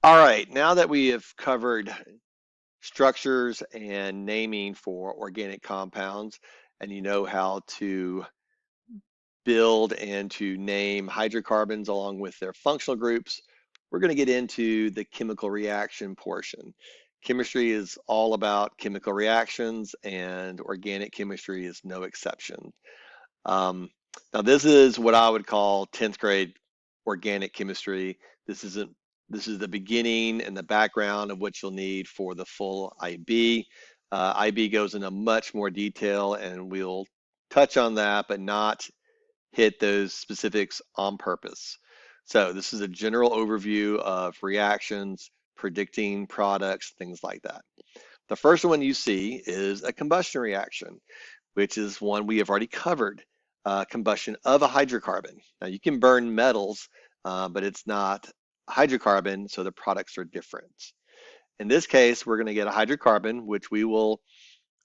All right, now that we have covered structures and naming for organic compounds, and you know how to build and to name hydrocarbons along with their functional groups, we're going to get into the chemical reaction portion. Chemistry is all about chemical reactions, and organic chemistry is no exception. Um, Now, this is what I would call 10th grade organic chemistry. This isn't This is the beginning and the background of what you'll need for the full IB. IB goes into much more detail, and we'll touch on that, but not hit those specifics on purpose. So this is a general overview of reactions, predicting products, things like that. The first one you see is a combustion reaction, which is one we have already covered, combustion of a hydrocarbon. Now you can burn metals, but it's not a hydrocarbon, so the products are different. In this case, we're going to get a hydrocarbon, which we will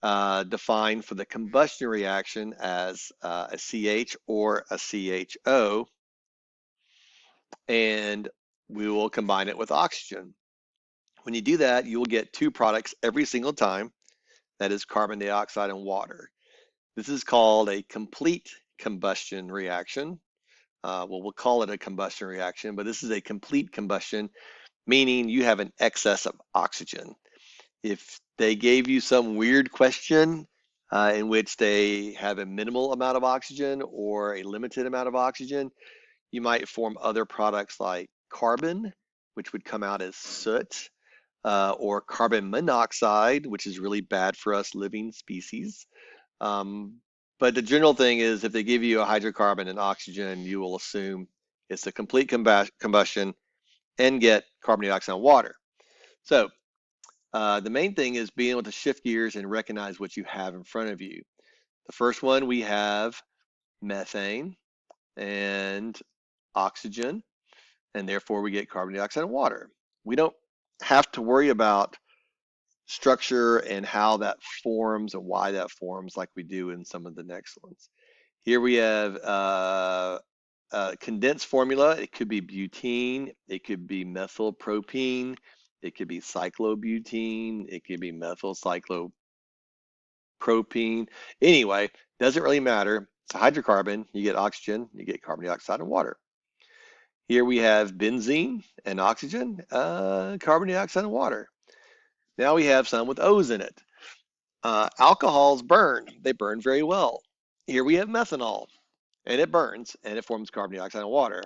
define for the combustion reaction as a CH or a CHO, and we will combine it with oxygen. When you do that, you will get two products every single time. That is carbon dioxide and water. This is called a complete combustion reaction. Well, we'll call it a combustion reaction, but this is a complete combustion, meaning you have an excess of oxygen. If they gave you some weird question in which they have a minimal amount of oxygen or a limited amount of oxygen, you might form other products like carbon, which would come out as soot, or carbon monoxide, which is really bad for us living species. But the general thing is if they give you a hydrocarbon and oxygen, you will assume it's a complete combustion and get carbon dioxide and water. So the main thing is being able to shift gears and recognize what you have in front of you. The first one, we have methane and oxygen, and therefore we get carbon dioxide and water. We don't have to worry about structure and how that forms and why that forms like we do in some of the next ones. Here we have a condensed formula. It could be butene, it could be methylpropene, it could be cyclobutene, it could be methylcyclopropene. Anyway, doesn't really matter. It's a hydrocarbon. You get oxygen, you get carbon dioxide and water. Here we have benzene and oxygen, carbon dioxide and water. Now we have some with O's in it. Alcohols burn. They burn very well. Here we have methanol, and it burns, and it forms carbon dioxide and water.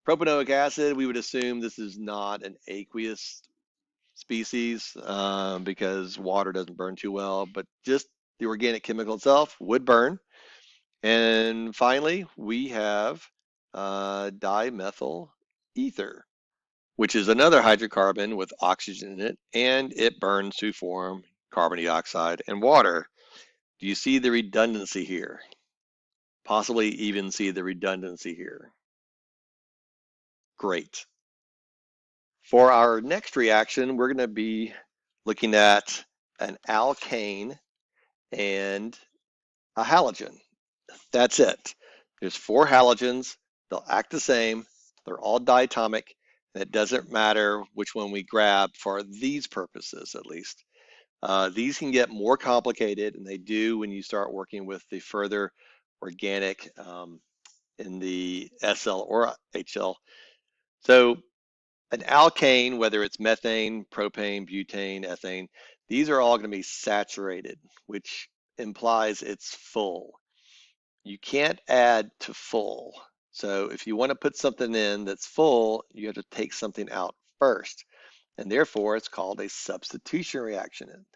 Propanoic acid, we would assume this is not an aqueous species because water doesn't burn too well, but just the organic chemical itself would burn. And finally, we have dimethyl ether, which is another hydrocarbon with oxygen in it, and it burns to form carbon dioxide and water. Do you see the redundancy here? Possibly even see the redundancy here. Great. For our next reaction, we're going to be looking at an alkane and a halogen. That's it. There's four halogens. They'll act the same. They're all diatomic, and it doesn't matter which one we grab for these purposes, at least. These can get more complicated, and they do when you start working with the further organic in the SL or HL. So an alkane, whether it's methane, propane, butane, ethane, these are all going to be saturated, which implies it's full. You can't add to full. So if you want to put something in that's full, you have to take something out first. And therefore, it's called a substitution reaction.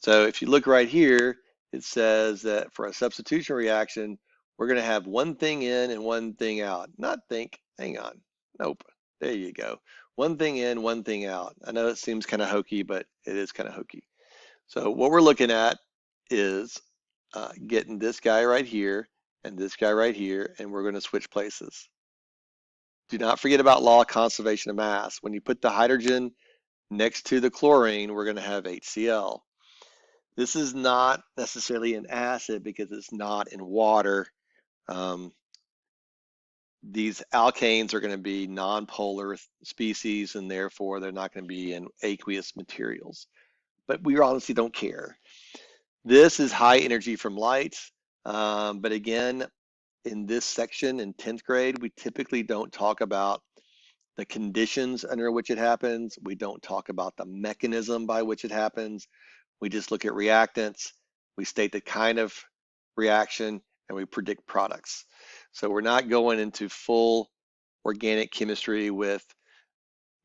So if you look right here, it says that for a substitution reaction, we're going to have one thing in and one thing out. Not think, hang on. Nope. There you go. One thing in, one thing out. I know it seems kind of hokey, but it is kind of hokey. So what we're looking at is getting this guy right here and this guy right here, and we're going to switch places. Do not forget about law of conservation of mass. When you put the hydrogen next to the chlorine, we're going to have HCl. This is not necessarily an acid because it's not in water. these alkanes are going to be nonpolar species, and therefore they're not going to be in aqueous materials. But we honestly don't care. This is high energy from light, but again, in this section in 10th grade, we typically don't talk about the conditions under which it happens. We don't talk about the mechanism by which it happens. We just look at reactants. We state the kind of reaction, and we predict products. So we're not going into full organic chemistry with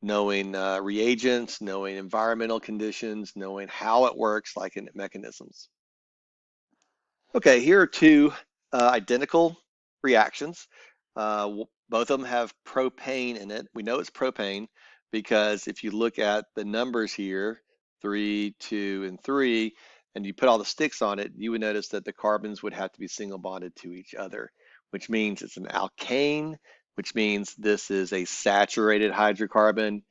knowing reagents, knowing environmental conditions, knowing how it works, like in mechanisms. Okay, here are two identical reactions. Both of them have propane in it. We know it's propane because if you look at the numbers here, 3, 2, and 3, and you put all the sticks on it, you would notice that the carbons would have to be single bonded to each other, which means it's an alkane, which means this is a saturated hydrocarbon.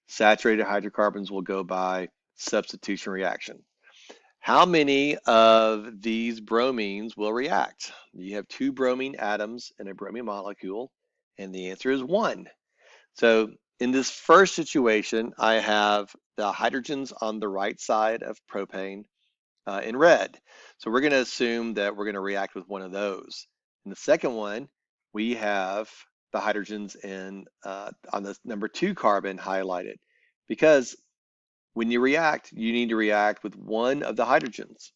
Saturated hydrocarbons will go by substitution reaction. How many of these bromines will react? You have 2 bromine atoms in a bromine molecule, and the answer is 1. So in this first situation, I have the hydrogens on the right side of propane in red. So we're going to assume that we're going to react with one of those. In the second one, we have the hydrogens on the number 2 carbon highlighted, because when you react, you need to react with one of the hydrogens.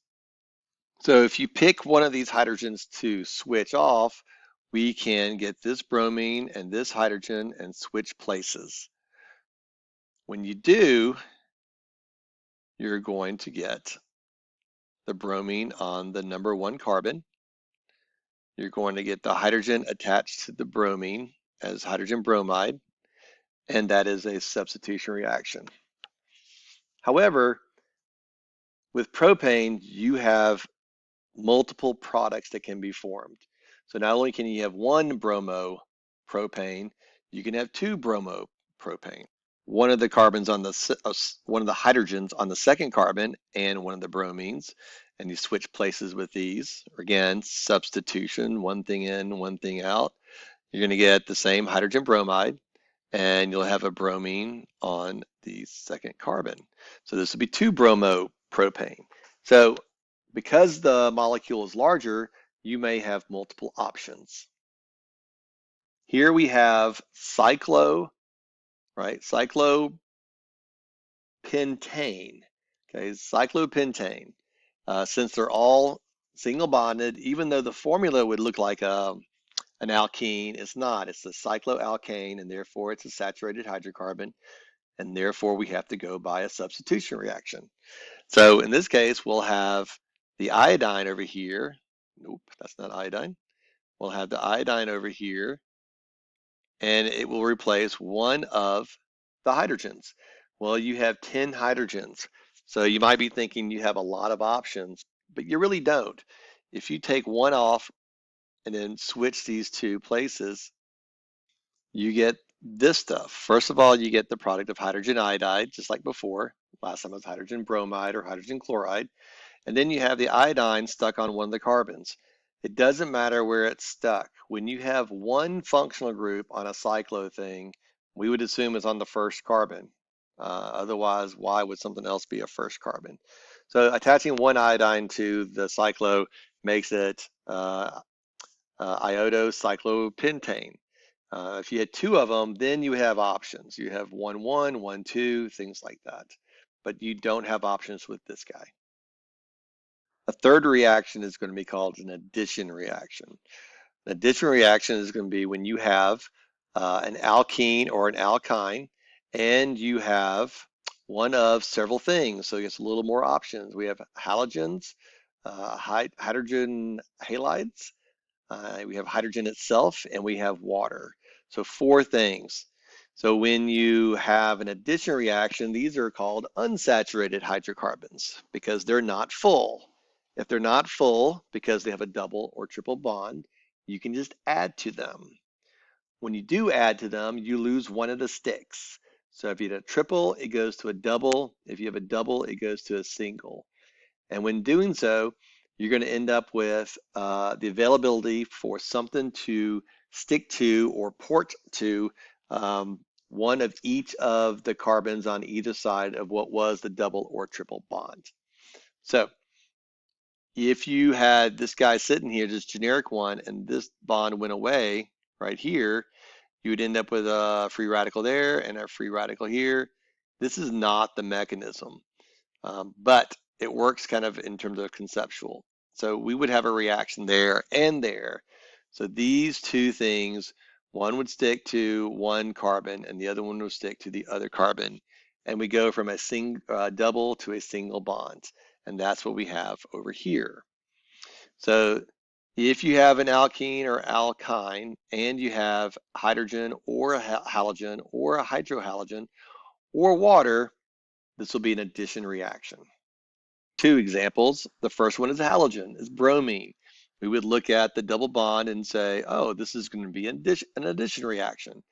So if you pick one of these hydrogens to switch off, we can get this bromine and this hydrogen and switch places. When you do, you're going to get the bromine on the number 1 carbon. You're going to get the hydrogen attached to the bromine as hydrogen bromide, and that is a substitution reaction. However, with propane, you have multiple products that can be formed. So not only can you have 1 bromo propane, you can have 2 bromo propane. One of the carbons on one of the hydrogens on the second carbon and one of the bromines, and you switch places with these. Again, substitution, one thing in, one thing out. You're going to get the same hydrogen bromide, and you'll have a bromine on the second carbon. So this would be 2 bromo propane. So because the molecule is larger, you may have multiple options. Here we have cyclopentane, okay, cyclopentane. Since they're all single bonded, even though the formula would look like an alkene, it's not. It's a cycloalkane, and therefore it's a saturated hydrocarbon, and therefore we have to go by a substitution reaction. So in this case, we'll have the iodine over here. Nope, that's not iodine. We'll have the iodine over here, and it will replace one of the hydrogens. Well, you have 10 hydrogens. So you might be thinking you have a lot of options, but you really don't. If you take one off and then switch these 2 places, you get this stuff. First of all, you get the product of hydrogen iodide, just like before. Last time it was hydrogen bromide or hydrogen chloride. And then you have the iodine stuck on one of the carbons. It doesn't matter where it's stuck. When you have one functional group on a cyclo thing, we would assume it's on the first carbon. Otherwise, why would something else be a first carbon? So attaching one iodine to the cyclo makes it iodocyclopentane. If you had 2 of them, then you have options. You have 1,1, 1,2, things like that. But you don't have options with this guy. A third reaction is going to be called an addition reaction. An addition reaction is going to be when you have an alkene or an alkyne, and you have one of several things. So it's a little more options. We have halogens, hydrogen halides, we have hydrogen itself, and we have water. So 4 things. So when you have an addition reaction, these are called unsaturated hydrocarbons because they're not full. If they're not full because they have a double or triple bond, you can just add to them. When you do add to them, you lose one of the sticks. So if you have a triple, it goes to a double. If you have a double, it goes to a single. And when doing so, you're going to end up with the availability for something to stick to or port to one of each of the carbons on either side of what was the double or triple bond. So if you had this guy sitting here, this generic one, and this bond went away right here, you would end up with a free radical there and a free radical here. This is not the mechanism, but it works kind of in terms of conceptual. So we would have a reaction there and there. So these two things, one would stick to one carbon and the other one would stick to the other carbon. And we go from a double to a single bond. And that's what we have over here. So if you have an alkene or alkyne and you have hydrogen or a halogen or a hydrohalogen or water, this will be an addition reaction. Two examples. The first one is halogen, is bromine. We would look at the double bond and say, oh, this is going to be an addition reaction.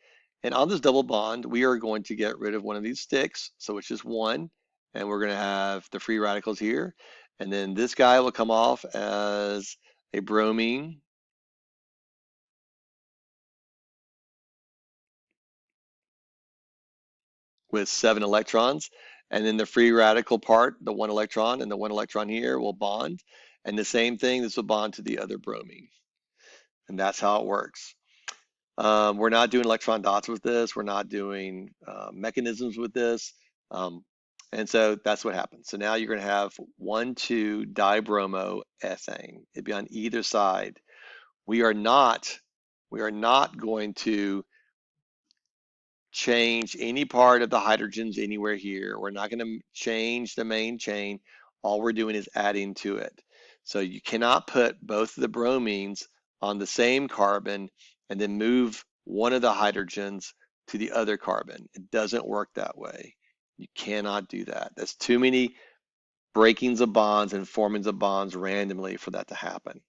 And on this double bond, we are going to get rid of one of these sticks, so it's just one, and we're going to have the free radicals here. And then this guy will come off as a bromine. With 7 electrons. And then the free radical part, the 1 electron and the 1 electron here will bond. And the same thing, this will bond to the other bromine. And that's how it works. We're not doing electron dots with this. We're not doing mechanisms with this. And so that's what happens. So now you're going to have 1,2-dibromoethane. It'd be on either side. We are not going to change any part of the hydrogens anywhere here. We're not going to change the main chain. All we're doing is adding to it. So you cannot put both of the bromines on the same carbon and then move one of the hydrogens to the other carbon. It doesn't work that way. You cannot do that. That's too many breakings of bonds and formings of bonds randomly for that to happen.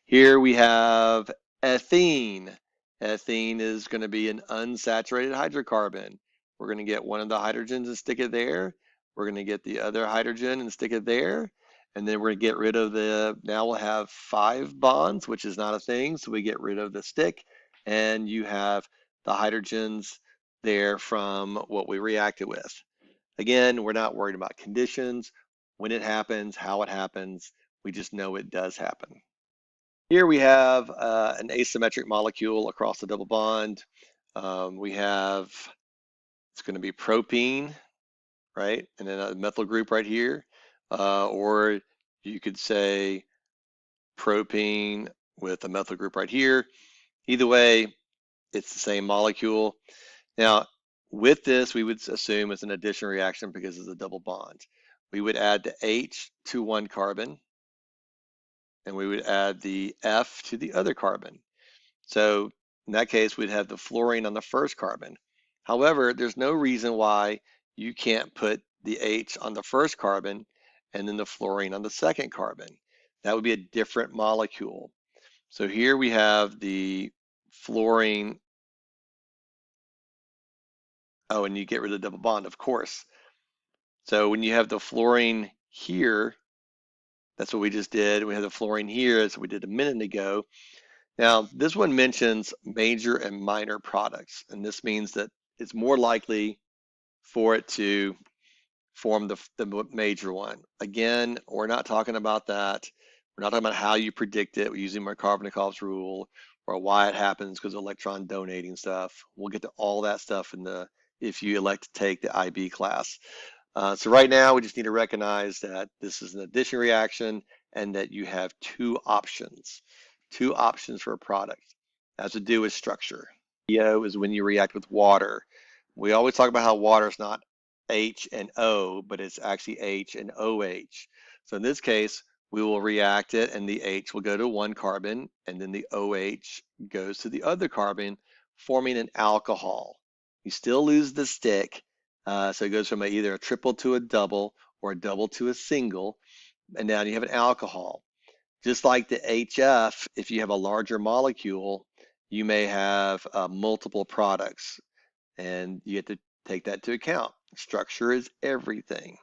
Here we have ethene. Ethene is going to be an unsaturated hydrocarbon. We're going to get one of the hydrogens and stick it there. We're going to get the other hydrogen and stick it there. And then we're going to get rid of now we'll have 5 bonds, which is not a thing. So we get rid of the stick and you have the hydrogens there from what we reacted with. Again, we're not worried about conditions, when it happens, how it happens. We just know it does happen. Here we have an asymmetric molecule across the double bond. We have, it's going to be propene, right? And then a methyl group right here. Or you could say propene with a methyl group right here. Either way, it's the same molecule. Now, with this, we would assume it's an addition reaction because it's a double bond. We would add the H to one carbon, and we would add the F to the other carbon. So in that case, we'd have the fluorine on the first carbon. However, there's no reason why you can't put the H on the first carbon and then the fluorine on the second carbon. That would be a different molecule. So here we have the fluorine. Oh, and you get rid of the double bond, of course. So when you have the fluorine here, that's what we just did. We have the fluorine here, as we did a minute ago. Now, this one mentions major and minor products, and this means that it's more likely for it to form the major one. Again, we're not talking about that. We're not talking about how you predict it using Markovnikov's rule or why it happens because of electron donating stuff. We'll get to all that stuff if you elect to take the IB class. So right now, we just need to recognize that this is an addition reaction and that you have 2 options. 2 options for a product. It has to do with structure. EO is when you react with water. We always talk about how water is not H and O, but it's actually H and OH. So in this case, we will react it and the H will go to one carbon and then the OH goes to the other carbon, forming an alcohol. You still lose the stick, so it goes from either a triple to a double or a double to a single, and now you have an alcohol. Just like the HF, if you have a larger molecule, you may have multiple products, and you have to take that into account. Structure is everything.